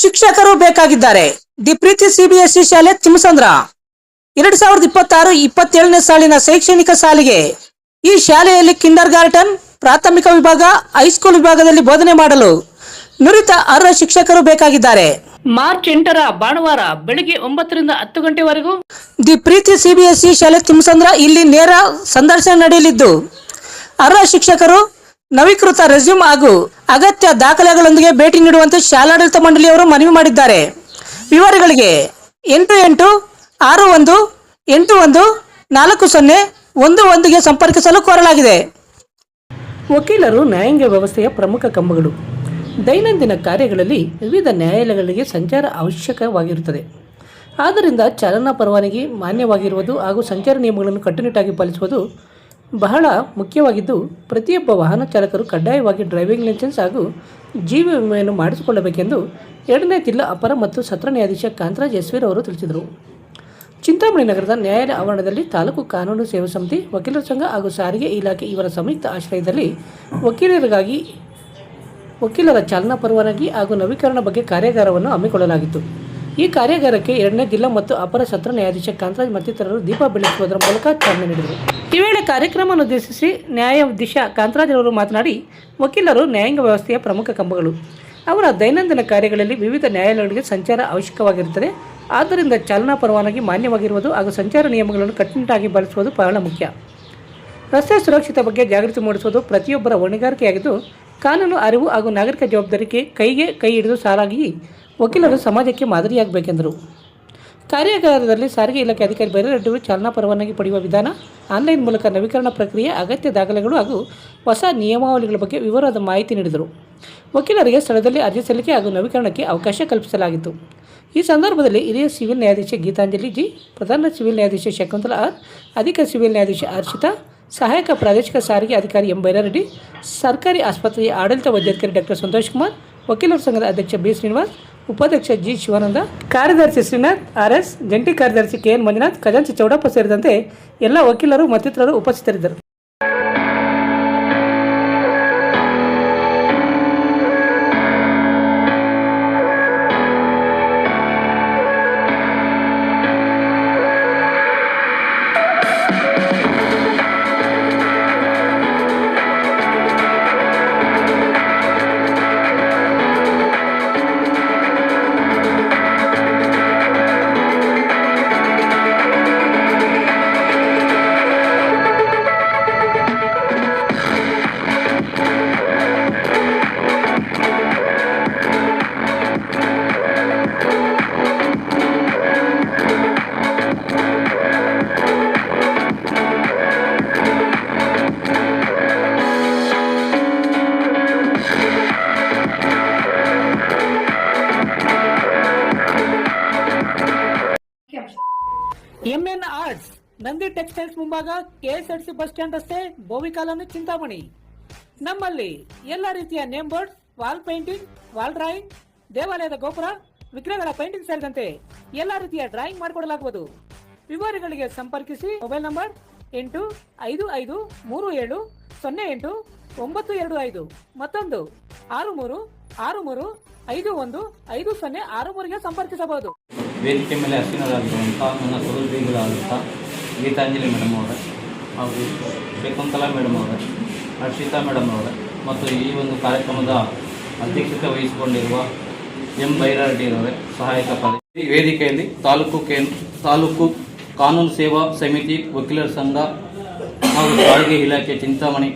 ಶಿಕ್ಷಕರು ಬೇಕಾಗಿದ್ದಾರೆ. The Preethi CBSE ಶಾಲೆ ತಿಮ್ಮಸಂದ್ರ 2026-27ನೇ ಸಾಲಿನ ಶೈಕ್ಷಣಿಕ ಸಾಲಿಗೆ ಈ ಶಾಲೆಯಲ್ಲಿ ಕಿಂಡರ್ ಗಾರ್ಟನ್, ಪ್ರಾಥಮಿಕ ವಿಭಾಗ, ಹೈಸ್ಕೂಲ್ ವಿಭಾಗದಲ್ಲಿ ಬೋಧನೆ ಮಾಡಲು ನುರಿತ ಅರ್ಹ ಶಿಕ್ಷಕರು ಬೇಕಾಗಿದ್ದಾರೆ. ಮಾರ್ಚ್ 8ರ ಭಾನುವಾರ ಬೆಳಿಗ್ಗೆ 9 ರಿಂದ 10 ಗಂಟೆವರೆಗೂ ದಿ ಪ್ರೀತಿ ಸಿಬಿಎಸ್ಇ ಶಾಲೆ ತಿಮ್ಮಸಂದ್ರ ಇಲ್ಲಿ ನೇರ ಸಂದರ್ಶನ ನಡೆಯಲಿದ್ದು, ಅರ್ಹ ಶಿಕ್ಷಕರು ನವೀಕೃತ ರೆಸ್ಯೂಮ್ ಹಾಗೂ ಅಗತ್ಯ ದಾಖಲೆಗಳೊಂದಿಗೆ ಭೇಟಿ ನೀಡುವಂತೆ ಶಾಲಾಡಳಿತ ಮಂಡಳಿಯವರು ಮನವಿ ಮಾಡಿದ್ದಾರೆ. ವಿವರಗಳಿಗೆ 8861814011ಗೆ ಸಂಪರ್ಕಿಸಲು ಕೋರಲಾಗಿದೆ. ವಕೀಲರು ನ್ಯಾಯಾಂಗ ವ್ಯವಸ್ಥೆಯ ಪ್ರಮುಖ ಕಂಬಗಳು. ದೈನಂದಿನ ಕಾರ್ಯಗಳಲ್ಲಿ ವಿವಿಧ ನ್ಯಾಯಾಲಯಗಳಿಗೆ ಸಂಚಾರ ಅವಶ್ಯಕವಾಗಿರುತ್ತದೆ. ಆದ್ದರಿಂದ ಚಾಲನಾ ಪರವಾನಗಿ ಮಾನ್ಯವಾಗಿರುವುದು ಹಾಗೂ ಸಂಚಾರ ನಿಯಮಗಳನ್ನು ಕಟ್ಟುನಿಟ್ಟಾಗಿ ಪಾಲಿಸುವುದು ಬಹಳ ಮುಖ್ಯವಾಗಿದ್ದು, ಪ್ರತಿಯೊಬ್ಬ ವಾಹನ ಚಾಲಕರು ಕಡ್ಡಾಯವಾಗಿ ಡ್ರೈವಿಂಗ್ ಲೈಸೆನ್ಸ್ ಹಾಗೂ ಜೀವ ವಿಮೆಯನ್ನು ಮಾಡಿಸಿಕೊಳ್ಳಬೇಕೆಂದು 2ನೇ ಜಿಲ್ಲಾ ಅಪರ ಮತ್ತು ಸತ್ರ ನ್ಯಾಯಾಧೀಶ ಕಾಂತರಾಜ್ ಎಸ್ವೀರ್ ಅವರು ತಿಳಿಸಿದರು. ಚಿಂತಾಮಣಿ ನಗರದ ನ್ಯಾಯಾಲಯ ಆವರಣದಲ್ಲಿ ತಾಲೂಕು ಕಾನೂನು ಸೇವಾ ಸಮಿತಿ, ವಕೀಲರ ಸಂಘ ಹಾಗೂ ಸಾರಿಗೆ ಇಲಾಖೆ ಇವರ ಸಂಯುಕ್ತ ಆಶ್ರಯದಲ್ಲಿ ವಕೀಲರ ಚಾಲನಾ ಪರವಾನಗಿ ಹಾಗೂ ನವೀಕರಣ ಬಗ್ಗೆ ಕಾರ್ಯಾಗಾರವನ್ನು ಹಮ್ಮಿಕೊಳ್ಳಲಾಗಿತ್ತು. ಈ ಕಾರ್ಯಾಗಾರಕ್ಕೆ 2ನೇ ಜಿಲ್ಲಾ ಮತ್ತು ಅಪರ ಸತ್ರ ನ್ಯಾಯಾಧೀಶ ಕಾಂತರಾಜ್ ಮತ್ತಿತರರು ದೀಪ ಬೆಳಗುವುದರ ಮೂಲಕ ಚಾಲನೆ ನೀಡಿದರು. ಈ ವೇಳೆ ಕಾರ್ಯಕ್ರಮವನ್ನು ಉದ್ದೇಶಿಸಿ ನ್ಯಾಯಾಧೀಶ ಕಾಂತರಾಜ್ ಅವರು ಮಾತನಾಡಿ, ವಕೀಲರು ನ್ಯಾಯಾಂಗ ವ್ಯವಸ್ಥೆಯ ಪ್ರಮುಖ ಕಂಬಗಳು. ಅವರ ದೈನಂದಿನ ಕಾರ್ಯಗಳಲ್ಲಿ ವಿವಿಧ ನ್ಯಾಯಾಲಯಗಳಿಗೆ ಸಂಚಾರ ಅವಶ್ಯಕವಾಗಿರುತ್ತದೆ. ಆದ್ದರಿಂದ ಚಾಲನಾ ಪರವಾನಗಿ ಮಾನ್ಯವಾಗಿರುವುದು ಹಾಗೂ ಸಂಚಾರ ನಿಯಮಗಳನ್ನು ಕಟ್ಟುನಿಟ್ಟಾಗಿ ಪಾಲಿಸುವುದು ಬಹಳ ಮುಖ್ಯ. ರಸ್ತೆ ಸುರಕ್ಷತೆ ಬಗ್ಗೆ ಜಾಗೃತಿ ಮೂಡಿಸುವುದು ಪ್ರತಿಯೊಬ್ಬರ ಹೊಣೆಗಾರಿಕೆಯಾಗಿದ್ದು, ಕಾನೂನು ಅರಿವು ಹಾಗೂ ನಾಗರಿಕ ಜವಾಬ್ದಾರಿಗೆ ಕೈಗೆ ಕೈ ಹಿಡಿದು ಸಾರಾಗಿ ವಕೀಲರು ಸಮಾಜಕ್ಕೆ ಮಾದರಿಯಾಗಬೇಕೆಂದರು. ಕಾರ್ಯಾಗಾರದಲ್ಲಿ ಸಾರಿಗೆ ಇಲಾಖೆ ಅಧಿಕಾರಿ ಬೈರರೆಡ್ಡಿಯವರು ಚಾಲನಾ ಪರವಾನಗಿ ಪಡೆಯುವ ವಿಧಾನ, ಆನ್ಲೈನ್ ಮೂಲಕ ನವೀಕರಣ ಪ್ರಕ್ರಿಯೆ, ಅಗತ್ಯ ದಾಖಲೆಗಳು ಹಾಗೂ ಹೊಸ ನಿಯಮಾವಳಿಗಳ ಬಗ್ಗೆ ವಿವರವಾದ ಮಾಹಿತಿ ನೀಡಿದರು. ವಕೀಲರಿಗೆ ಸ್ಥಳದಲ್ಲಿ ಅರ್ಜಿ ಸಲ್ಲಿಕೆ ಹಾಗೂ ನವೀಕರಣಕ್ಕೆ ಅವಕಾಶ ಕಲ್ಪಿಸಲಾಗಿತ್ತು. ಈ ಸಂದರ್ಭದಲ್ಲಿ ಹಿರಿಯ ಸಿವಿಲ್ ನ್ಯಾಯಾಧೀಶೆ ಗೀತಾಂಜಲಿ ಜಿ, ಪ್ರಧಾನ ಸಿವಿಲ್ ನ್ಯಾಯಾಧೀಶೆ ಶಕುಂತಲಾ ಆರ್, ಅಧಿಕ ಸಿವಿಲ್ ನ್ಯಾಯಾಧೀಶೆ ಹರ್ಷಿತಾ, ಸಹಾಯಕ ಪ್ರಾದೇಶಿಕ ಸಾರಿಗೆ ಅಧಿಕಾರಿ ಎಂ ಬೈರಾರೆಡ್ಡಿ, ಸರ್ಕಾರಿ ಆಸ್ಪತ್ರೆಯ ಆಡಳಿತ ವೈದ್ಯಾಧಿಕಾರಿ ಡಾಕ್ಟರ್ ಸಂತೋಷ್ ಕುಮಾರ್, ವಕೀಲರ ಸಂಘದ ಅಧ್ಯಕ್ಷ ಬಿ ಶ್ರೀನಿವಾಸ್, ಉಪಾಧ್ಯಕ್ಷ ಜಿ ಶಿವಾನಂದ, ಕಾರ್ಯದರ್ಶಿ ಶ್ರೀನಾಥ್ ಆರ್ಎಸ್, ಜಂಟಿ ಕಾರ್ಯದರ್ಶಿ ಕೆಎನ್ ಮಂಜುನಾಥ್, ಖಜಾಂಚಿ ಚೌಡಪ್ಪ ಸೇರಿದಂತೆ ಎಲ್ಲ ವಕೀಲರು ಮತ್ತಿತರರು ಉಪಸ್ಥಿತರಿದ್ದರು. ಎಂಎನ್ ಆರ್ಟ್ಸ್, ನಂದಿ ಟೆಕ್ಸ್ಟೈಲ್ಸ್ ಮುಂಭಾಗ, ಕೆಎಸ್ಆರ್ಟಿಸಿ ಬಸ್ ಸ್ಟ್ಯಾಂಡ್ ರಸ್ತೆ, ಬೋವಿ ಕಾಲೋನಿ, ಚಿಂತಾಮಣಿ. ನಮ್ಮಲ್ಲಿ ಎಲ್ಲ ರೀತಿಯ name board, wall painting, wall drawing, ದೇವಾಲಯದ ಗೋಪುರ, ವಿಗ್ರಹಗಳ ಪೇಂಟಿಂಗ್ ಸೇರಿದಂತೆ ಎಲ್ಲ ರೀತಿಯ ಡ್ರಾಯಿಂಗ್ ಮಾಡಿಕೊಡಲಾಗುವುದು. ವಿವರಗಳಿಗೆ ಸಂಪರ್ಕಿಸಿ. ಮೊಬೈಲ್ ನಂಬರ್ 8553708925, ಮತ್ತೊಂದು 6363515063ಗೆ ಸಂಪರ್ಕಿಸಬಹುದು. ವೇದಿಕೆ ಮೇಲೆ ಹಸಿನರಾಗಿರುವಂಥ ನನ್ನ ಸಹೋದರಿಗಳಾದಂಥ ಗೀತಾಂಜಲಿ ಮೇಡಮ್ ಅವರೇ ಹಾಗೂ ಶಕುಂತಲಾ ಮೇಡಮ್ ಅವರೇ, ಹರ್ಷಿತಾ ಮೇಡಮ್ ಅವರೇ ಮತ್ತು ಈ ಒಂದು ಕಾರ್ಯಕ್ರಮದ ಅಧ್ಯಕ್ಷತೆ ವಹಿಸಿಕೊಂಡಿರುವ ಎಂ ಬೈರಾರೆಡ್ಡಿಯವರೇ ಸಹಾಯಕ ಈ ವೇದಿಕೆಯಲ್ಲಿ ತಾಲೂಕು ಕಾನೂನು ಸೇವಾ ಸಮಿತಿ, ವಕೀಲರ ಸಂಘ ಹಾಗೂ ಸಾರಿಗೆ ಇಲಾಖೆ ಚಿಂತಾಮಣಿ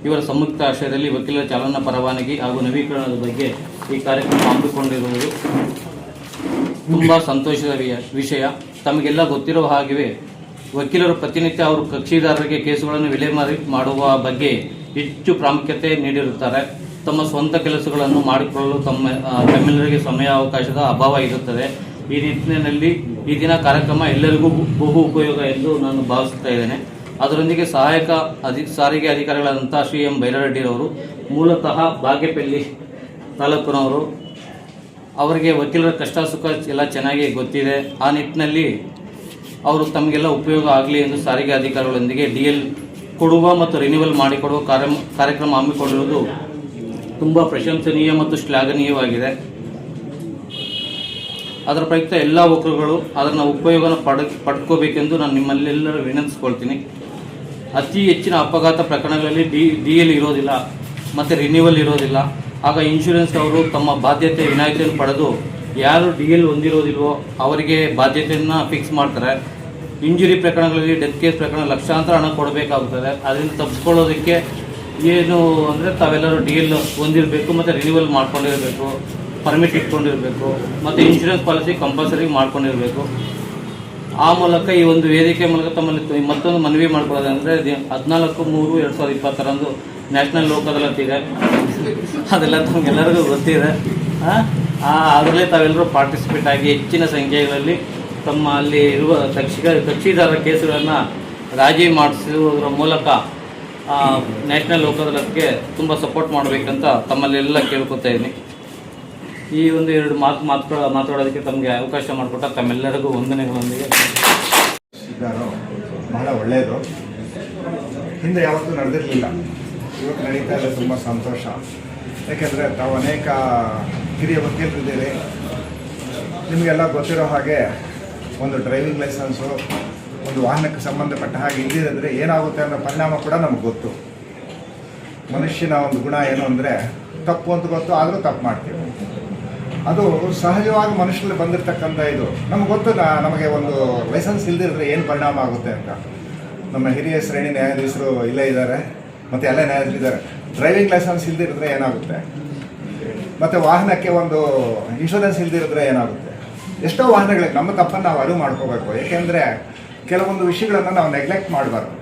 ಇವರ ಸಂಯುಕ್ತ ಆಶ್ರಯದಲ್ಲಿ ವಕೀಲರ ಚಾಲನಾ ಪರವಾನಗಿ ಹಾಗೂ ನವೀಕರಣದ ಬಗ್ಗೆ ಈ ಕಾರ್ಯಕ್ರಮ ಹಮ್ಮಿಕೊಂಡಿರುವುದು ತುಂಬ ಸಂತೋಷದ ವಿಷಯ. ತಮಗೆಲ್ಲ ಗೊತ್ತಿರುವ ಹಾಗೆಯೇ ವಕೀಲರು ಪ್ರತಿನಿತ್ಯ ಅವರು ಕಕ್ಷಿದಾರರಿಗೆ ಕೇಸುಗಳನ್ನು ವಿಲೇವಾರಿ ಮಾಡುವ ಬಗ್ಗೆ ಹೆಚ್ಚು ಪ್ರಾಮುಖ್ಯತೆ ನೀಡಿರುತ್ತಾರೆ. ತಮ್ಮ ಸ್ವಂತ ಕೆಲಸಗಳನ್ನು ಮಾಡಿಕೊಳ್ಳಲು ತಮ್ಮೆಲ್ಲರಿಗೆ ಸಮಯಾವಕಾಶದ ಅಭಾವ ಇರುತ್ತದೆ. ಈ ನಿಟ್ಟಿನಲ್ಲಿ ಈ ದಿನ ಕಾರ್ಯಕ್ರಮ ಎಲ್ಲರಿಗೂ ಬಹು ಉಪಯೋಗ ಎಂದು ನಾನು ಭಾವಿಸುತ್ತಾ ಇದ್ದೇನೆ. ಅದರೊಂದಿಗೆ ಸಹಾಯಕ ಸಾರಿಗೆ ಅಧಿಕಾರಿಗಳಾದಂಥ ಶ್ರೀ ಎಂ ಬೈರಾರೆಡ್ಡಿರವರು ಮೂಲತಃ ಬಾಗೇಪಲ್ಲಿ ತಾಲೂಕಿನವರು. ಅವರಿಗೆ ವಕೀಲರ ಕಷ್ಟ ಸುಖ ಎಲ್ಲ ಚೆನ್ನಾಗಿ ಗೊತ್ತಿದೆ. ಆ ನಿಟ್ಟಿನಲ್ಲಿ ಅವರು ತಮಗೆಲ್ಲ ಉಪಯೋಗ ಆಗಲಿ ಎಂದು ಸಾರಿಗೆ ಅಧಿಕಾರಿಗಳೊಂದಿಗೆ DL ಕೊಡುವ ಮತ್ತು ರಿನ್ಯೂವಲ್ ಮಾಡಿಕೊಡುವ ಕಾರ್ಯಕ್ರಮ ಹಮ್ಮಿಕೊಂಡಿರುವುದು ತುಂಬ ಪ್ರಶಂಸನೀಯ ಮತ್ತು ಶ್ಲಾಘನೀಯವಾಗಿದೆ. ಅದರ ಪ್ರಯುಕ್ತ ಎಲ್ಲ ವಕೀಲರುಗಳು ಅದನ್ನು ಉಪಯೋಗನ ಪಡ್ಕೋಬೇಕೆಂದು ನಾನು ನಿಮ್ಮಲ್ಲೆಲ್ಲರೂ ವಿನಂತಿಸ್ಕೊಳ್ತೀನಿ. ಅತಿ ಹೆಚ್ಚಿನ ಅಪಘಾತ ಪ್ರಕರಣಗಳಲ್ಲಿ ಡಿ ಎಲ್ ಇರೋದಿಲ್ಲ ಮತ್ತು ರಿನ್ಯೂವಲ್ ಇರೋದಿಲ್ಲ. ಆಗ ಇನ್ಶೂರೆನ್ಸ್ ಅವರು ತಮ್ಮ ಬಾಧ್ಯತೆ ವಿನಾಯಿತಿಯನ್ನು ಪಡೆದು ಯಾರು ಡಿ ಎಲ್ ಹೊಂದಿರೋದಿಲ್ವೋ ಅವರಿಗೆ ಬಾಧ್ಯತೆಯನ್ನು ಫಿಕ್ಸ್ ಮಾಡ್ತಾರೆ. ಇಂಜುರಿ ಪ್ರಕರಣಗಳಲ್ಲಿ ಡೆತ್ ಕೇಸ್ ಪ್ರಕರಣ ಲಕ್ಷಾಂತರ ಹಣ ಕೊಡಬೇಕಾಗುತ್ತದೆ. ಅದರಿಂದ ತಪ್ಪಿಸ್ಕೊಳ್ಳೋದಕ್ಕೆ ಏನು ಅಂದರೆ ತಾವೆಲ್ಲರೂ ಡಿ ಎಲ್ ಹೊಂದಿರಬೇಕು ಮತ್ತು ರಿನ್ಯೂವಲ್ ಮಾಡ್ಕೊಂಡಿರಬೇಕು, ಪರ್ಮಿಟ್ ಇಟ್ಕೊಂಡಿರಬೇಕು ಮತ್ತು ಇನ್ಶೂರೆನ್ಸ್ ಪಾಲಿಸಿ ಕಂಪಲ್ಸರಿ ಮಾಡ್ಕೊಂಡಿರಬೇಕು. ಆ ಮೂಲಕ ಈ ಒಂದು ವೇದಿಕೆ ಮೂಲಕ ತಮ್ಮಲ್ಲಿ ಮತ್ತೊಂದು ಮನವಿ ಮಾಡ್ಕೊಳ್ಳೋದಂದರೆ 14/3/2020 ನ್ಯಾಷನಲ್ ಲೋಕ್ ಅದಾಲತ್ ಇದೆ. ಅದೆಲ್ಲ ತಮಗೆಲ್ಲರಿಗೂ ಗೊತ್ತಿದೆ. ಅದರಲ್ಲೇ ತಾವೆಲ್ಲರೂ ಪಾರ್ಟಿಸಿಪೇಟ್ ಆಗಿ ಹೆಚ್ಚಿನ ಸಂಖ್ಯೆಗಳಲ್ಲಿ ತಮ್ಮ ಅಲ್ಲಿ ಇರುವ ಕಕ್ಷಿದಾರರ ಕೇಸುಗಳನ್ನು ರಾಜಿ ಮಾಡಿಸುವುದರ ಮೂಲಕ ನ್ಯಾಷನಲ್ ಲೋಕ್ ಅದಾಲತ್ಗೆ ತುಂಬ ಸಪೋರ್ಟ್ ಮಾಡಬೇಕಂತ ತಮ್ಮಲ್ಲೆಲ್ಲ ಕೇಳ್ಕೊತಾ ಇದ್ದೀನಿ. ಈ ಒಂದು 2 ಮಾತಾಡೋದಕ್ಕೆ ತಮಗೆ ಅವಕಾಶ ಮಾಡಿಕೊಟ್ಟ ತಮ್ಮೆಲ್ಲರಿಗೂ ವಂದನೆಗಳೊಂದಿಗೆ ಬಹಳ ಒಳ್ಳೆಯದು. ಹಿಂದೆ ಯಾವತ್ತೂ ನಡೆದಿರಲಿಲ್ಲ, ಇವತ್ತು ನಡೀತಾ ಇದೆ. ತುಂಬ ಸಂತೋಷ. ಯಾಕೆಂದರೆ ತಾವು ಅನೇಕ ಹಿರಿಯ ವಕೀಲರಿದ್ದೀರಿ. ನಿಮಗೆಲ್ಲ ಗೊತ್ತಿರೋ ಹಾಗೆ ಒಂದು ಡ್ರೈವಿಂಗ್ ಲೈಸೆನ್ಸು ಒಂದು ವಾಹನಕ್ಕೆ ಸಂಬಂಧಪಟ್ಟ ಹಾಗೆ ಇಲ್ಲದಿದ್ದರೆ ಏನಾಗುತ್ತೆ ಅನ್ನೋ ಪರಿಣಾಮ ಕೂಡ ನಮಗೆ ಗೊತ್ತು. ಮನುಷ್ಯನ ಒಂದು ಗುಣ ಏನು ಅಂದರೆ ತಪ್ಪು ಅಂತ ಗೊತ್ತು, ಆದರೂ ತಪ್ಪು ಮಾಡ್ತೀವಿ. ಅದು ಸಹಜವಾಗಿ ಮನುಷ್ಯರಲ್ಲಿ ಬಂದಿರತಕ್ಕಂಥ ಇದು ನಮಗೆ ಗೊತ್ತು. ನಮಗೆ ಒಂದು ಲೈಸೆನ್ಸ್ ಇಲ್ಲದಿದ್ದರೆ ಏನು ಪರಿಣಾಮ ಆಗುತ್ತೆ ಅಂತ. ನಮ್ಮ ಹಿರಿಯ ಶ್ರೇಣಿ ನ್ಯಾಯಾಧೀಶರು ಇಲ್ಲೇ ಇದ್ದಾರೆ ಮತ್ತು ಎಲ್ಲ ನ್ಯಾಯಾಧೀಶರಿದ್ದಾರೆ. ಡ್ರೈವಿಂಗ್ ಲೈಸೆನ್ಸ್ ಇಲ್ಲದಿರಿದ್ರೆ ಏನಾಗುತ್ತೆ, ಮತ್ತು ವಾಹನಕ್ಕೆ ಒಂದು ಇನ್ಶೂರೆನ್ಸ್ ಇಲ್ಲದಿರಿದ್ರೆ ಏನಾಗುತ್ತೆ. ಎಷ್ಟೋ ವಾಹನಗಳಿಗೆ ನಮ್ಮ ತಪ್ಪನ್ನು ನಾವು ಅರಿವು ಮಾಡ್ಕೋಬೇಕು. ಏಕೆಂದರೆ ಕೆಲವೊಂದು ವಿಷಯಗಳನ್ನು ನಾವು ನೆಗ್ಲೆಕ್ಟ್ ಮಾಡಬಾರ್ದು.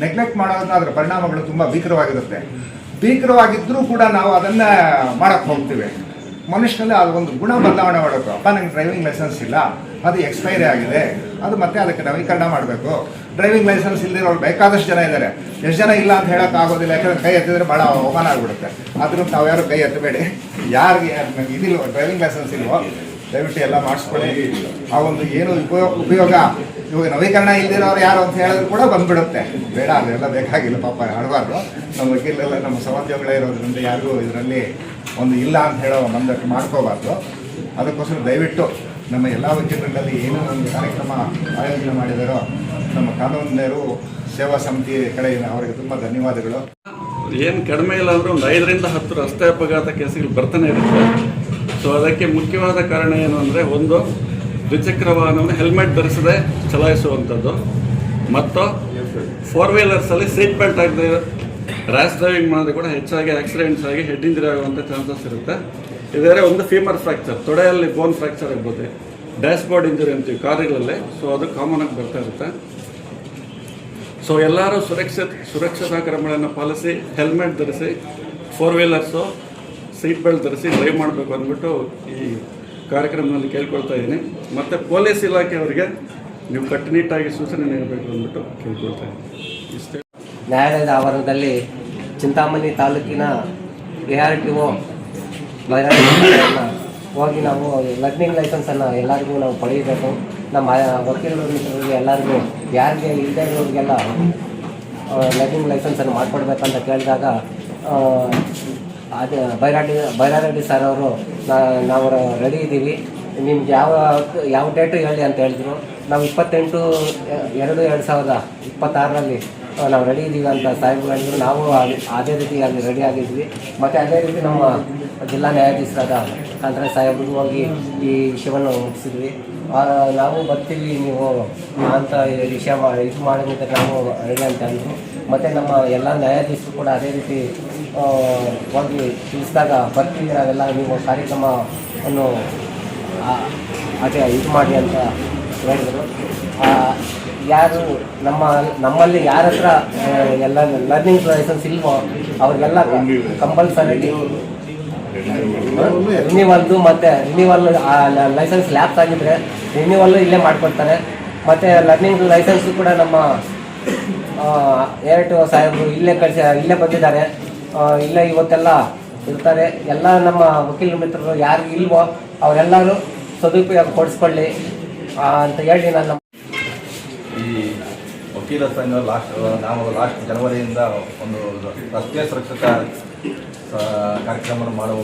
ನೆಗ್ಲೆಕ್ಟ್ ಮಾಡೋದನ್ನ ಅದರ ಪರಿಣಾಮಗಳು ತುಂಬ ಭೀಕರವಾಗಿರುತ್ತೆ. ಭೀಕರವಾಗಿದ್ದರೂ ಕೂಡ ನಾವು ಅದನ್ನು ಮಾಡೋಕ್ಕೆ ಹೋಗ್ತೀವಿ. ಮನುಷ್ಯನಲ್ಲಿ ಅದು ಒಂದು ಗುಣ ಬದಲಾವಣೆ ಮಾಡಬೇಕು. ಅಪ್ಪ ನಂಗೆ ಡ್ರೈವಿಂಗ್ ಲೈಸೆನ್ಸ್ ಇಲ್ಲ, ಅದು ಎಕ್ಸ್ಪೈರಿ ಆಗಿದೆ, ಅದು ಮತ್ತೆ ಅದಕ್ಕೆ ನವೀಕರಣ ಮಾಡಬೇಕು. ಡ್ರೈವಿಂಗ್ ಲೈಸೆನ್ಸ್ ಇಲ್ಲದಿರೋರು ಬೇಕಾದಷ್ಟು ಜನ ಇದ್ದಾರೆ. ಎಷ್ಟು ಜನ ಇಲ್ಲ ಅಂತ ಹೇಳೋಕ್ಕಾಗೋದಿಲ್ಲ, ಯಾಕಂದರೆ ಕೈ ಎತ್ತಿದ್ರೆ ಭಾಳ ಅವಮಾನ ಆಗಿಬಿಡುತ್ತೆ. ಆದ್ರೂ ನಾವು ಯಾರು ಕೈ ಎತ್ತಬೇಡಿ. ಯಾರಿಗೆ ಇದಿಲ್ವೋ ಡ್ರೈವಿಂಗ್ ಲೈಸೆನ್ಸ್ ಇಲ್ವೋ ದಯವಿಟ್ಟು ಎಲ್ಲ ಮಾಡಿಸ್ಕೊಳ್ಳಿ. ಆ ಒಂದು ಏನು ಉಪಯೋಗ ಇವಾಗ ನವೀಕರಣ ಇಲ್ದಿರೋರು ಯಾರು ಅಂತ ಹೇಳಿದ್ರು ಕೂಡ ಬಂದುಬಿಡುತ್ತೆ. ಬೇಡ, ಅದೆಲ್ಲ ಬೇಕಾಗಿಲ್ಲ, ಪಾಪ ಆಡಬಾರ್ದು. ನಮ್ಮ ವಕೀಲರೆಲ್ಲ ನಮ್ಮ ಸಹೋದ್ಯೋಗಿಗಳೇ ಇರೋದ್ರಿಂದ ಯಾರಿಗೂ ಇದರಲ್ಲಿ ಒಂದು ಇಲ್ಲ ಅಂತ ಹೇಳೋ ಮಂದಟ್ಟು ಮಾಡ್ಕೋಬಾರ್ದು. ಅದಕ್ಕೋಸ್ಕರ ದಯವಿಟ್ಟು ನಮ್ಮ ಎಲ್ಲ ವಕೀಲರಲ್ಲಿ ಏನೋ ಒಂದು ಕಾರ್ಯಕ್ರಮ ಆಯೋಜನೆ ಮಾಡಿದಾರೋ ನಮ್ಮ ಕಾನೂನಿನರು ಸೇವಾ ಸಮಿತಿ ಕಡೆಯಿಂದ ಅವರಿಗೆ ತುಂಬ ಧನ್ಯವಾದಗಳು. ಏನು ಕಡಿಮೆ ಇಲ್ಲ ಅಂದರೆ ಒಂದು 5 ರಿಂದ 10 ರಸ್ತೆ ಅಪಘಾತ ಕೇಸುಗಳು ಬರ್ತಾನೆ ಇರುತ್ತೆ. ಸೊ ಅದಕ್ಕೆ ಮುಖ್ಯವಾದ ಕಾರಣ ಏನು ಅಂದರೆ, ಒಂದು ದ್ವಿಚಕ್ರ ವಾಹನವನ್ನು ಹೆಲ್ಮೆಟ್ ಧರಿಸದೆ ಚಲಾಯಿಸುವಂಥದ್ದು, ಮತ್ತು 4 ವೀಲರ್ಸಲ್ಲಿ ಸೀಟ್ ಬೆಲ್ಟ್ ಆಗದೆ ರ್ಯಾಶ್ ಡ್ರೈವಿಂಗ್ ಮಾಡಿದ್ರೆ ಕೂಡ ಹೆಚ್ಚಾಗಿ ಆಕ್ಸಿಡೆಂಟ್ಸ್ ಆಗಿ ಹೆಡ್ ಇಂಜರಿ ಆಗುವಂಥ ಚಾನ್ಸಸ್ ಇರುತ್ತೆ. ಇದರ ಒಂದು ಫೀಮರ್ ಫ್ರ್ಯಾಕ್ಚರ್, ತೊಡೆಯಲ್ಲಿ ಬೋನ್ ಫ್ರ್ಯಾಕ್ಚರ್ ಆಗ್ಬೋದು, ಡ್ಯಾಶ್ ಬೋರ್ಡ್ ಇಂಜರಿ ಅಂತೀವಿ ಕಾರುಗಳಲ್ಲಿ. ಸೊ ಅದು ಕಾಮನಾಗಿ ಬರ್ತಾ ಇರುತ್ತೆ. ಸೊ ಎಲ್ಲರೂ ಸುರಕ್ಷತಾ ಕ್ರಮಗಳನ್ನು ಪಾಲಿಸಿ, ಹೆಲ್ಮೆಟ್ ಧರಿಸಿ, 4 ವೀಲರ್ಸು ಸೀಟ್ ಬೆಲ್ಟ್ ಧರಿಸಿ ಡ್ರೈವ್ ಮಾಡಬೇಕು ಅಂದ್ಬಿಟ್ಟು ಈ ಕಾರ್ಯಕ್ರಮದಲ್ಲಿ ಕೇಳ್ಕೊಳ್ತಾ ಇದ್ದೀನಿ. ಮತ್ತು ಪೊಲೀಸ್ ಇಲಾಖೆಯವರಿಗೆ ನೀವು ಕಟ್ಟುನಿಟ್ಟಾಗಿ ಸೂಚನೆ ನೀಡಬೇಕು ಅಂದ್ಬಿಟ್ಟು ಕೇಳ್ಕೊಳ್ತಾ ಇದ್ದೀನಿ. ಇಷ್ಟೇ. ನ್ಯಾಯಾಲಯದ ಆವರಣದಲ್ಲಿ ಚಿಂತಾಮಣಿ ತಾಲೂಕಿನ ARTO ಹೋಗಿ ನಾವು ಲರ್ನಿಂಗ್ ಲೈಸೆನ್ಸನ್ನು ಎಲ್ಲರಿಗೂ ನಾವು ಪಡೆಯಬೇಕು. ನಮ್ಮ ವಕೀಲರು ಮಿತ್ರರಿಗೆ ಎಲ್ಲರಿಗೂ ಯಾರಿಗೆ ಇಲ್ಲದೇ ಇರೋರಿಗೆಲ್ಲ ಲರ್ನಿಂಗ್ ಲೈಸೆನ್ಸನ್ನು ಮಾಡಿಕೊಡ್ಬೇಕಂತ ಕೇಳಿದಾಗ ಅದೇ ಬೈರಾರೆಡ್ಡಿ ಸರ್ ಅವರು ನಾವು ರೆಡಿ ಇದ್ದೀವಿ, ನಿಮ್ಗೆ ಯಾವ ಡೇಟು ಹೇಳಿ ಅಂತ ಹೇಳಿದ್ರು. ನಾವು 28/2/2026 ನಾವು ರೆಡಿ ಇದ್ದೀವಿ ಅಂತ ಸಾಹೇಬ್ರು ಹೇಳಿದ್ರು. ನಾವು ಅದೇ ರೀತಿ ಅಲ್ಲಿ ರೆಡಿ ಆಗಿದ್ವಿ. ಮತ್ತು ಅದೇ ರೀತಿ ನಮ್ಮ ಜಿಲ್ಲಾ ನ್ಯಾಯಾಧೀಶರಾದ ಕಾಂತರಾಜ್ ಸಾಹೇಬ್ರಿಗೂ ಹೋಗಿ ಈ ವಿಷಯವನ್ನು ಮುಗಿಸಿದ್ವಿ. ನಾವು ಬರ್ತೀವಿ ನೀವು ಅಂತ ವಿಷಯ ಇದು ಮಾಡೋದಂತ ನಾವು ರೆಡಿ ಅಂತ ಅಂದರು. ಮತ್ತು ನಮ್ಮ ಎಲ್ಲ ನ್ಯಾಯಾಧೀಶರು ಕೂಡ ಅದೇ ರೀತಿ ಹೋಗಿ ತಿಳಿಸಿದಾಗ ಬರ್ತೀವಿ ನಾವೆಲ್ಲ, ನೀವು ಕಾರ್ಯಕ್ರಮವನ್ನು ಅದೇ ಇದು ಮಾಡಿ ಅಂತ ಹೇಳಿದರು. ಯಾರು ನಮ್ಮಲ್ಲಿ ಯಾರ ಹತ್ರ ಎಲ್ಲ ಲರ್ನಿಂಗ್ ಲೈಸೆನ್ಸ್ ಇಲ್ವೋ ಅವ್ರಿಗೆಲ್ಲ ಕಂಪಲ್ಸರಿ ರಿನ್ಯೂವಲ್ದು ಮತ್ತು ರಿನ್ಯೂವಲ್ ಲೈಸೆನ್ಸ್ ಲ್ಯಾಪ್ಸ್ ಆಗಿದ್ದರೆ ರಿನ್ಯೂವಲ್ಲು ಇಲ್ಲೇ ಮಾಡಿಕೊಡ್ತಾರೆ. ಮತ್ತು ಲರ್ನಿಂಗ್ ಲೈಸೆನ್ಸು ಕೂಡ ನಮ್ಮ ARTO ಸಾಹೇಬರು ಇಲ್ಲೇ ಬಂದಿದ್ದಾರೆ. ಇಲ್ಲೇ ಇವತ್ತೆಲ್ಲ ಇರ್ತಾರೆ. ಎಲ್ಲ ನಮ್ಮ ವಕೀಲ ಮಿತ್ರರು ಯಾರು ಇಲ್ವೋ ಅವರೆಲ್ಲರೂ ಸದುಪಯೋಗ ಪಡಿಸ್ಕೊಳ್ಳಿ ಅಂತ ಹೇಳಿ ನಾನು ಈ ವಕೀಲ ಸಂಘ ನಾವು ಲಾಸ್ಟ್ ಜನವರಿಯಿಂದ ಒಂದು ರಸ್ತೆ ಸುರಕ್ಷತಾ ಕಾರ್ಯಕ್ರಮ ಮಾಡುವ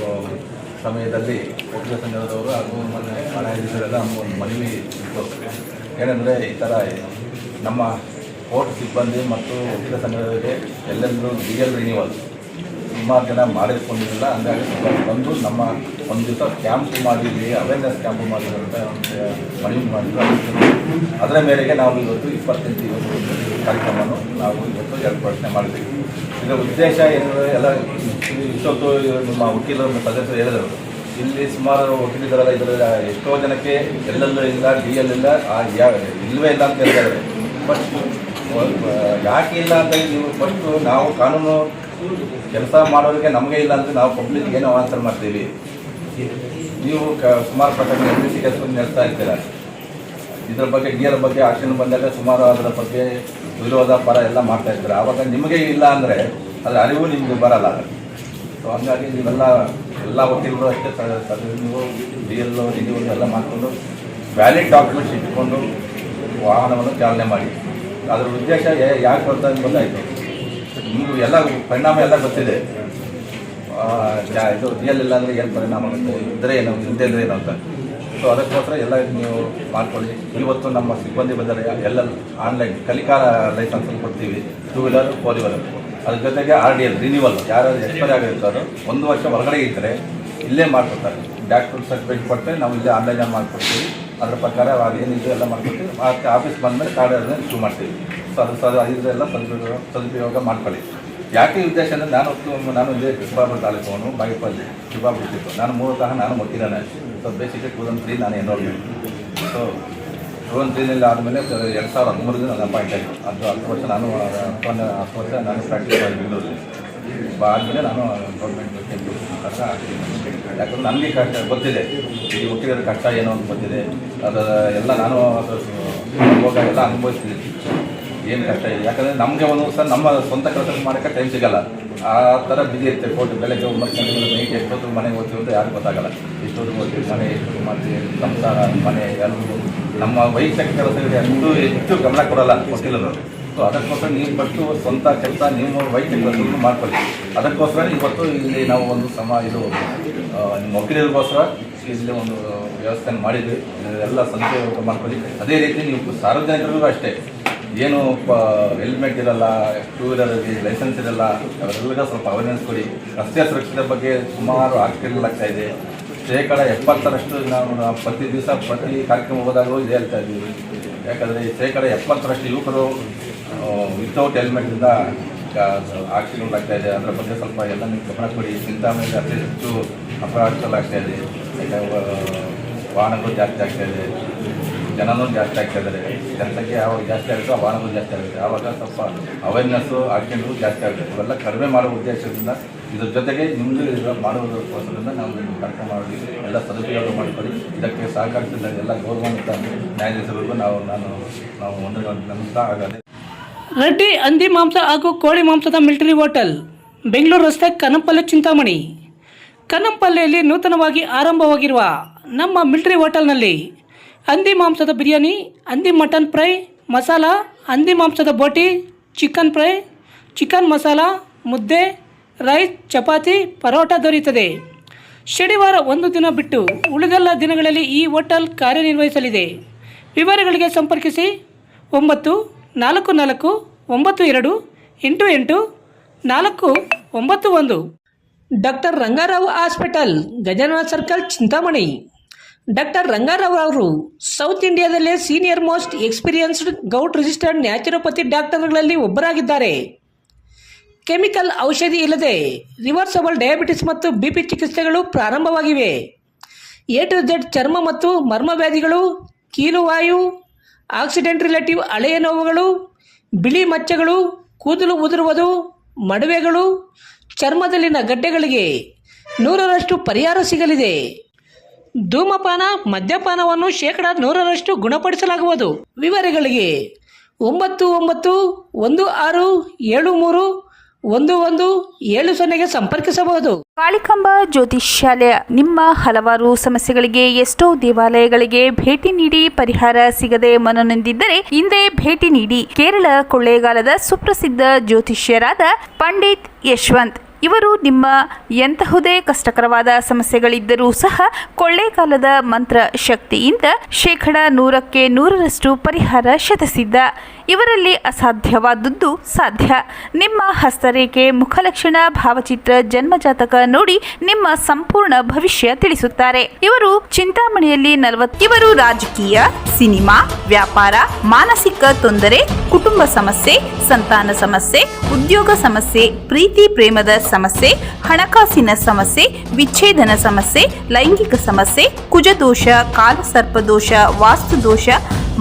ಸಮಯದಲ್ಲಿ ವಕೀಲ ಸಂಘದವರು ಹಾಗೂ ನ್ಯಾಯಾಧೀಶರೆಲ್ಲ ಒಂದು ಮನವಿ ಇತ್ತು. ಏನಂದರೆ ಈ ಥರ ನಮ್ಮ ಕೋರ್ಟ್ ಸಿಬ್ಬಂದಿ ಮತ್ತು ವಕೀಲ ಸಂಘಗಳಿಗೆ ಎಲ್ಲೆಲ್ಲರೂ ರಿಯಲ್ ರಿನ್ಯೂವಲ್ ಸುಮಾರು ಜನ ಮಾಡಿಕೊಂಡಿರಲಿಲ್ಲ. ಹಂಗಾಗಿ ಬಂದು ನಮ್ಮ ಒಂದು ದಿವಸ ಕ್ಯಾಂಪ್ ಮಾಡಿದ್ವಿ, ಅವೇರ್ನೆಸ್ ಕ್ಯಾಂಪ್ ಮಾಡಿದ್ರು ಅಂತ ಒಂದು ಮನವಿ ಮಾಡಿದ್ರು. ಅದರ ಮೇರೆಗೆ ನಾವು ಇವತ್ತು 28 ಕಾರ್ಯಕ್ರಮವನ್ನು ನಾವು ಇವತ್ತು ಏರ್ಪಡಿಸಣೆ ಮಾಡಿದ್ವಿ. ಇದರ ಉದ್ದೇಶ ಏನಂದರೆ ಎಲ್ಲ ಇಷ್ಟೊತ್ತು ನಮ್ಮ ವಕೀಲರ ಸದಸ್ಯರು ಹೇಳಿದರು, ಇಲ್ಲಿ ಸುಮಾರು ವಕೀಲರಲ್ಲ ಇದರ ಎಷ್ಟೋ ಜನಕ್ಕೆ ಎಲ್ಲೆಲ್ಲೂ ಇಲ್ಲ, ಡಿ ಎಲ್ ಇಲ್ಲ, ಇಲ್ಲವೇ ಇಲ್ಲ ಅಂತ ಹೇಳಿದ್ದಾರೆ. ಬಟ್ ಯಾಕೆ ಇಲ್ಲ ಅಂತ ನೀವು ಫಸ್ಟು ನಾವು ಕಾನೂನು ಕೆಲಸ ಮಾಡೋರಿಗೆ ನಮಗೆ ಇಲ್ಲ ಅಂತ ನಾವು ಪಬ್ಲಿಕ್ಗೆ ಏನೋ ಆನ್ಸರ್ ಮಾಡ್ತೀವಿ. ನೀವು ಸುಮಾರು ಪ್ರಕರಣ MPC ಕೇಸನ್ನು ನಡೆಸ್ತಾ ಇರ್ತೀರ. ಇದರ ಬಗ್ಗೆ ಡಿ ಎಲ್ ಬಗ್ಗೆ ಆಕ್ಷನ್ ಬಂದಾಗ ಸುಮಾರು ಅದರ ಬಗ್ಗೆ ವಿರೋಧ ಪರ ಎಲ್ಲ ಮಾಡ್ತಾ ಇರ್ತಾರೆ. ಆವಾಗ ನಿಮಗೆ ಇಲ್ಲ ಅಂದರೆ ಅದರ ಅರಿವು ನಿಮಗೆ ಬರಲ್ಲ. ಸೊ ಹಂಗಾಗಿ ನೀವೆಲ್ಲ ಎಲ್ಲ ವಕೀಲರು ಅಷ್ಟೇ ನೀವು ಡಿ ಎಲ್ ರಿನ್ಯೂವಲ್ ಎಲ್ಲ ಮಾಡಿಕೊಂಡು ವ್ಯಾಲಿಡ್ ಡಾಕ್ಯುಮೆಂಟ್ಸ್ ಇಟ್ಕೊಂಡು ವಾಹನವನ್ನು ಚಾಲನೆ ಮಾಡಿ. ಅದರ ಉದ್ದೇಶ ಯಾಕೆ ಬರ್ತಾ ಬಂದಾಯಿತು, ನಿಮಗೂ ಎಲ್ಲ ಪರಿಣಾಮ ಎಲ್ಲ ಗೊತ್ತಿದೆ. ಇದು ಡಿ ಎಲ್ ಇಲ್ಲ ಅಂದರೆ ಏನು ಪರಿಣಾಮ ಆಗುತ್ತೆ, ಇದ್ದರೆ ಏನು ಇಲ್ಲದೇ ಇದ್ರೆ ಏನು ಅಂತ. ಸೊ ಅದಕ್ಕೋಸ್ಕರ ಎಲ್ಲ ನೀವು ಮಾಡ್ಕೊಳ್ಳಿ. ಇವತ್ತು ನಮ್ಮ ಸಿಬ್ಬಂದಿ ಬಂದರೆ ಎಲ್ಲ ಆನ್ಲೈನ್ ಕಲಿಕಾ ಲೈಸೆನ್ಸನ್ನು ಕೊಡ್ತೀವಿ, 2 ವೀಲರ್ 4 ವೀಲರ್. ಅದ್ರ ಜೊತೆಗೆ RDL ರಿನ್ಯೂವಲ್ ಯಾರು ಎಕ್ಸ್ಪೈರ್ ಆಗಿರ್ತಾರೋ 1 ವರ್ಷ ಹೊರಗಡೆ ಇದ್ದರೆ ಇಲ್ಲೇ ಮಾಡ್ಕೊಡ್ತಾರೆ. ಡಾಕ್ಟರ್ ಸರ್ಟಿಫಿಕೇಟ್ ಕೊಟ್ಟರೆ ನಾವು ಇಲ್ಲೇ ಆನ್ಲೈನಲ್ಲಿ ಮಾಡಿಕೊಡ್ತೀವಿ. ಅದರ ಪ್ರಕಾರ ಅದೇನಿದೆ ಎಲ್ಲ ಮಾಡ್ಕೊಡ್ತೀವಿ. ಮತ್ತು ಆಫೀಸ್ ಬಂದಮೇಲೆ ಕಾರ್ಡ್ ಅದನ್ನು ಶೂ ಮಾಡ್ತೀವಿ. ಸೊ ಅದು ಇದೆಲ್ಲ ಸದುಪಯೋಗ ಮಾಡ್ಕೊಳ್ಳಿ. ಯಾಕೆ ಉದ್ದೇಶ ಅಂದರೆ ನಾನು ಇದೇ ಚಿಕ್ಕಬಳ್ಳಾಪುರ ತಾಲೂಕು ಬಾಗೇಪಲ್ಲಿ ಚಿಕ್ಕಬಳ್ಳಾಪುರ ಡಿಸ್ಟ್ರಿಕ್ಟ್. ನಾನು ಮೂಲತಃ ನಾನು ವಕೀಲನೇ. ಸೊ ಬೇಸಿಕಲಿ 2003 ನಾನು ಎನ್ರೋಲ್ಮೆಂಟ್. ಸೊ 2003 ಆದಮೇಲೆ 2013 ನಾನು ಅಪಾಯಿಂಟ್ ಆಯಿತು. ಅದು 10 ವರ್ಷ ನಾನು 10 ವರ್ಷ ನಾನು ಪ್ರಾಕ್ಟೀಸ್ ಮಾಡಿ ಬೆಂಗಳೂರಲ್ಲಿ ಆದಮೇಲೆ ನಾನು ಗೌರ್ಮೆಂಟ್ ಕಷ್ಟ ಆಗ್ತೀನಿ. ಯಾಕಂದರೆ ನನಗೆ ಕಷ್ಟ ಗೊತ್ತಿದೆ, ಈ ವಕೀಲರ ಕಷ್ಟ ಏನೋ ಅಂತ ಗೊತ್ತಿದೆ. ಅದು ಎಲ್ಲ ನಾನು ಹೋಗ ಎಲ್ಲ ಅನುಭವಿಸ್ತಿದ್ದೀನಿ ಏನು ಕಷ್ಟ ಇದೆ. ಯಾಕಂದರೆ ನಮಗೆ ಒಂದು ಸಹ ನಮ್ಮ ಸ್ವಂತ ಕೆಲಸ ಮಾಡೋಕ್ಕೆ ಟೈಮ್ ಸಿಗೋಲ್ಲ. ಆ ಥರ ಬಿಸಿ ಇರುತ್ತೆ. ಕೋರ್ಟ್ ಬೆಳಗ್ಗೆ 9 ಗಂಟೆಗೆ ನೈಟ್ ಎಷ್ಟೊತ್ತು ಮನೆಗೆ ಹೋಗ್ತೀವಿ ಅಂತ ಯಾರಿಗೂ ಗೊತ್ತಾಗಲ್ಲ. ಎಷ್ಟೊತ್ತು ಹೋಗ್ತೀವಿ, ಮನೆ ಎಷ್ಟೊತ್ತು ಮಾಡ್ತೀವಿ, ಸಂಸಾರ, ಮನೆ ಎಲ್ಲರೂ ನಮ್ಮ ವೈಯಕ್ತಿಕ ಕೆಲಸಗಳಿಗೆ ಹೆಚ್ಚು ಗಮನ ಕೊಡೋಲ್ಲ ವಕೀಲರು. ಸೊ ಅದಕ್ಕೋಸ್ಕರ ನೀವು ಫಸ್ಟು ಸ್ವಂತ ಕೆಲಸ ನೀವು ವೈಯಕ್ತಿಕ ಕೆಲಸವನ್ನು ಮಾಡ್ಕೊಳ್ಳಿ. ಅದಕ್ಕೋಸ್ಕರ ಇವತ್ತು ಇಲ್ಲಿ ನಾವು ಒಂದು ಇದು ನಿಮ್ಮ ವಕೀಲರಿಗೋಸ್ಕರ ಇಲ್ಲಿ ಒಂದು ವ್ಯವಸ್ಥೆಯನ್ನು ಮಾಡಿದ್ವಿ. ಎಲ್ಲ ಸದುಪಯೋಗ ಮಾಡ್ಕೊಳ್ಳಿ. ಅದೇ ರೀತಿ ನೀವು ಸಾರ್ವಜನಿಕರಿಗೂ ಅಷ್ಟೇ, ಏನು ಹೆಲ್ಮೆಟ್ ಇರಲ್ಲ, 2 ವೀಲರಲ್ಲಿ ಲೈಸೆನ್ಸ್ ಇರಲ್ಲ, ಅವರೆಲ್ಲರಿಗೂ ಸ್ವಲ್ಪ ಅವೇರ್ನೆಸ್ ಕೊಡಿ. ರಸ್ತೆ ಸುರಕ್ಷತೆ ಬಗ್ಗೆ ಸುಮಾರು ಆಗ್ತಾ ಇದೆ. 70% ನಾವು ಪ್ರತಿ ದಿವಸ ಪ್ರತಿ ಕಾರ್ಯಕ್ರಮ ಹೋದಾಗೂ ಇದೇ ಹೇಳ್ತಾ ಇದ್ದೀವಿ. ಯಾಕಂದರೆ 70% ಯುವಕರು ವಿತೌಟ್ ಹೆಲ್ಮೆಟಿಂದ ಆಕ್ಸಿಡೆಂಟ್ ಆಗ್ತಾ ಇದೆ. ಅದರ ಬಗ್ಗೆ ಸ್ವಲ್ಪ ಎಲ್ಲ ನೀವು ಗಮನ ಕೊಡಿ. ಚಿಂತಾಮಣಿ ಅತಿ ಹೆಚ್ಚು ಅಪರಾಧಗಳಾಗ್ತಾ ಇದೆ. ವಾಹನಗಳು ಜಾಸ್ತಿ ಆಗ್ತಾ ಇದೆ, ಜನನೂ ಜಾಸ್ತಿ ಆಗ್ತಾ ಇದ್ದಾರೆ. ಜನಸಂಖ್ಯೆ ಯಾವಾಗ ಜಾಸ್ತಿ ಆಗುತ್ತೋ ವಾಹನಗಳು ಜಾಸ್ತಿ ಆಗುತ್ತೆ. ಆವಾಗ ಸ್ವಲ್ಪ ಅವೇರ್ನೆಸ್ಸು ಆಕ್ಸಿಡೆಂಟ್ಗಳು ಜಾಸ್ತಿ ಆಗುತ್ತೆ. ಇವೆಲ್ಲ ಕಡಿಮೆ ಮಾಡುವ ಉದ್ದೇಶದಿಂದ ಇದ್ರ ಜೊತೆಗೆ ನಿಮ್ಮದು ಮಾಡುವುದಕ್ಕೋಸ್ಕರದಿಂದ ನಾವು ಕಾರ್ಯಕ್ರಮ ಮಾಡಿ ಎಲ್ಲ ಸದುಪಯೋಗ ಮಾಡಿಕೊಳ್ಳಿ. ಇದಕ್ಕೆ ಸಹಕರಿಸಿದ ಎಲ್ಲ ಗೌರವಾನ್ವಿತ ನ್ಯಾಯಾಧೀಶರಿಗೂ ನಾವು ಒಂದು ನಮಿಸ್ತಾ ಆಗದೆ. ರೆಡ್ಡಿ ಹಂದಿ ಮಾಂಸ ಹಾಗೂ ಕೋಳಿ ಮಾಂಸದ ಮಿಲಿಟರಿ ಹೋಟೆಲ್, ಬೆಂಗಳೂರು ರಸ್ತೆ, ಕನ್ನಂಪಲ್ಲೆ, ಚಿಂತಾಮಣಿ. ಕನ್ನಂಪಲ್ಲೆಯಲ್ಲಿ ನೂತನವಾಗಿ ಆರಂಭವಾಗಿರುವ ನಮ್ಮ ಮಿಲಿಟರಿ ಹೋಟೆಲ್ನಲ್ಲಿ ಹಂದಿ ಮಾಂಸದ ಬಿರಿಯಾನಿ, ಹಂದಿ ಮಟನ್ ಫ್ರೈ ಮಸಾಲ, ಹಂದಿ ಮಾಂಸದ ಬೋಟಿ, ಚಿಕನ್ ಫ್ರೈ, ಚಿಕನ್ ಮಸಾಲ, ಮುದ್ದೆ, ರೈಸ್, ಚಪಾತಿ, ಪರೋಟ ದೊರೆಯುತ್ತದೆ. ಶನಿವಾರ ಒಂದು ದಿನ ಬಿಟ್ಟು ಉಳಿದೆಲ್ಲ ದಿನಗಳಲ್ಲಿ ಈ ಹೋಟೆಲ್ ಕಾರ್ಯನಿರ್ವಹಿಸಲಿದೆ. ವಿವರಗಳಿಗೆ ಸಂಪರ್ಕಿಸಿ 94492889491. Doctor Rangarao hospital, Gajanana circle, Chintamani. Doctor Rangarao ಅವರು ಸೌತ್ ಇಂಡಿಯಾದಲ್ಲೇ senior most experienced govt registered naturopathy ಡಾಕ್ಟರ್ಗಳಲ್ಲಿ ಒಬ್ಬರಾಗಿದ್ದಾರೆ. ಕೆಮಿಕಲ್ ಔಷಧಿ ಇಲ್ಲದೆ ರಿವರ್ಸಬಲ್ ಡಯಾಬಿಟಿಸ್ ಮತ್ತು BP ಚಿಕಿತ್ಸೆಗಳು ಪ್ರಾರಂಭವಾಗಿವೆ. A to Z ಚರ್ಮ ಮತ್ತು ಮರ್ಮವ್ಯಾಧಿಗಳು, ಕೀಲುವಾಯು, ಆಕ್ಸಿಡೆಂಟ್ ರಿಲೇಟಿವ್ ಹಳೆಯ ನೋವುಗಳು, ಬಿಳಿ ಮಚ್ಚೆಗಳು, ಕೂದಲು ಉದುರುವುದು, ಮಡುವೆಗಳು, ಚರ್ಮದಲ್ಲಿನ ಗಡ್ಡೆಗಳಿಗೆ 100% ಪರಿಹಾರ ಸಿಗಲಿದೆ. ಧೂಮಪಾನ, ಮದ್ಯಪಾನವನ್ನು 100% ಗುಣಪಡಿಸಲಾಗುವುದು. ವಿವರಗಳಿಗೆ 9916731170 ಸಂಪರ್ಕಿಸಬಹುದು. ಕಾಳಿಕಾಂಬ ಜ್ಯೋತಿಷ್ಯಾಲಯ ನಿಮ್ಮ ಹಲವಾರು ಸಮಸ್ಯೆಗಳಿಗೆ ಎಷ್ಟೋ ದೇವಾಲಯಗಳಿಗೆ ಭೇಟಿ ನೀಡಿ ಪರಿಹಾರ ಸಿಗದೆ ಮನನೊಂದಿದ್ದರೆ ಹಿಂದೆ ಭೇಟಿ ನೀಡಿ. ಕೇರಳ ಕೊಳ್ಳೇಗಾಲದ ಸುಪ್ರಸಿದ್ಧ ಜ್ಯೋತಿಷ್ಯರಾದ ಪಂಡಿತ್ ಯಶವಂತ್ ಇವರು ನಿಮ್ಮ ಎಂತಹುದೇ ಕಷ್ಟಕರವಾದ ಸಮಸ್ಯೆಗಳಿದ್ದರೂ ಸಹ ಕೊಳ್ಳೇಗಾಲದ ಮಂತ್ರ ಶಕ್ತಿಯಿಂದ 100% ಪರಿಹಾರ ಶತಸಿದ್ಧ. ಇವರಲ್ಲಿ ಅಸಾಧ್ಯವಾದದ್ದು ಸಾಧ್ಯ. ನಿಮ್ಮ ಹಸ್ತರೇಖೆ, ಮುಖಲಕ್ಷಣ, ಭಾವಚಿತ್ರ, ಜನ್ಮಜಾತಕ ನೋಡಿ ನಿಮ್ಮ ಸಂಪೂರ್ಣ ಭವಿಷ್ಯ ತಿಳಿಸುತ್ತಾರೆ. ಇವರು ಚಿಂತಾಮಣಿಯಲ್ಲಿ ಇವರು ರಾಜಕೀಯ, ಸಿನಿಮಾ, ವ್ಯಾಪಾರ, ಮಾನಸಿಕ ತೊಂದರೆ, ಕುಟುಂಬ ಸಮಸ್ಯೆ, ಸಂತಾನ ಸಮಸ್ಯೆ, ಉದ್ಯೋಗ ಸಮಸ್ಯೆ, ಪ್ರೀತಿ ಪ್ರೇಮದ ಸಮಸ್ಯೆ, ಹಣಕಾಸಿನ ಸಮಸ್ಯೆ, ವಿಚ್ಛೇದನ ಸಮಸ್ಯೆ, ಲೈಂಗಿಕ ಸಮಸ್ಯೆ, ಕುಜದೋಷ, ಕಾಲಸರ್ಪದೋಷ, ವಾಸ್ತುದೋಷ,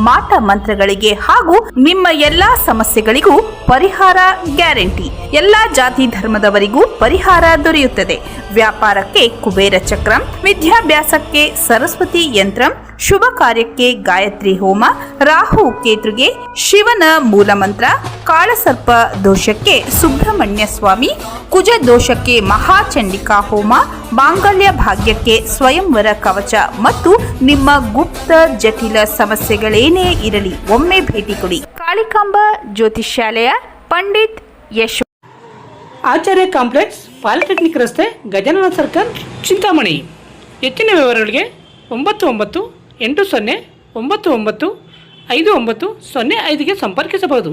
ಮಾಟ ಮಂತ್ರಗಳಿಗೆ ಹಾಗೂ ನಿಮ್ಮ ಎಲ್ಲಾ ಸಮಸ್ಯೆಗಳಿಗೂ ಪರಿಹಾರ ಗ್ಯಾರಂಟಿ. ಎಲ್ಲಾ ಜಾತಿ ಧರ್ಮದವರಿಗೂ ಪರಿಹಾರ ದೊರೆಯುತ್ತದೆ. ವ್ಯಾಪಾರಕ್ಕೆ ಕುಬೇರ ಚಕ್ರಂ, ವಿದ್ಯಾಭ್ಯಾಸಕ್ಕೆ ಸರಸ್ವತಿ ಯಂತ್ರಂ, ಶುಭ ಕಾರ್ಯಕ್ಕೆ ಗಾಯತ್ರಿ ಹೋಮ, ರಾಹು ಕೇತುಗೆ ಶಿವನ ಮೂಲಮಂತ್ರ, ಕಾಳಸರ್ಪ ದೋಷಕ್ಕೆ ಸುಬ್ರಹ್ಮಣ್ಯ ಸ್ವಾಮಿ, ಕುಜ ದೋಷಕ್ಕೆ ಮಹಾಚಂಡಿಕಾ ಹೋಮ, ಮಾಂಗಲ್ಯ ಭಾಗ್ಯಕ್ಕೆ ಸ್ವಯಂವರ ಕವಚ ಮತ್ತು ನಿಮ್ಮ ಗುಪ್ತ ಜಟಿಲ ಸಮಸ್ಯೆಗಳೇನೇ ಇರಲಿ ಒಮ್ಮೆ ಭೇಟಿ ಕೊಡಿ. ಕಾಳಿಕಾಂಬ ಜ್ಯೋತಿಷ್ಯಾಲಯ, ಪಂಡಿತ್ ಯಶ್ ಆಚಾರ್ಯ ಕಾಂಪ್ಲೆಕ್ಸ್, ಪಾಲಿಟೆಕ್ನಿಕ್ ರಸ್ತೆ, ಗಜಾನನ ಸರ್ಕಲ್, ಚಿಂತಾಮಣಿ. ಹೆಚ್ಚಿನ ವಿವರಗಳಿಗೆ 9980995905ಗೆ ಸಂಪರ್ಕಿಸಬಹುದು.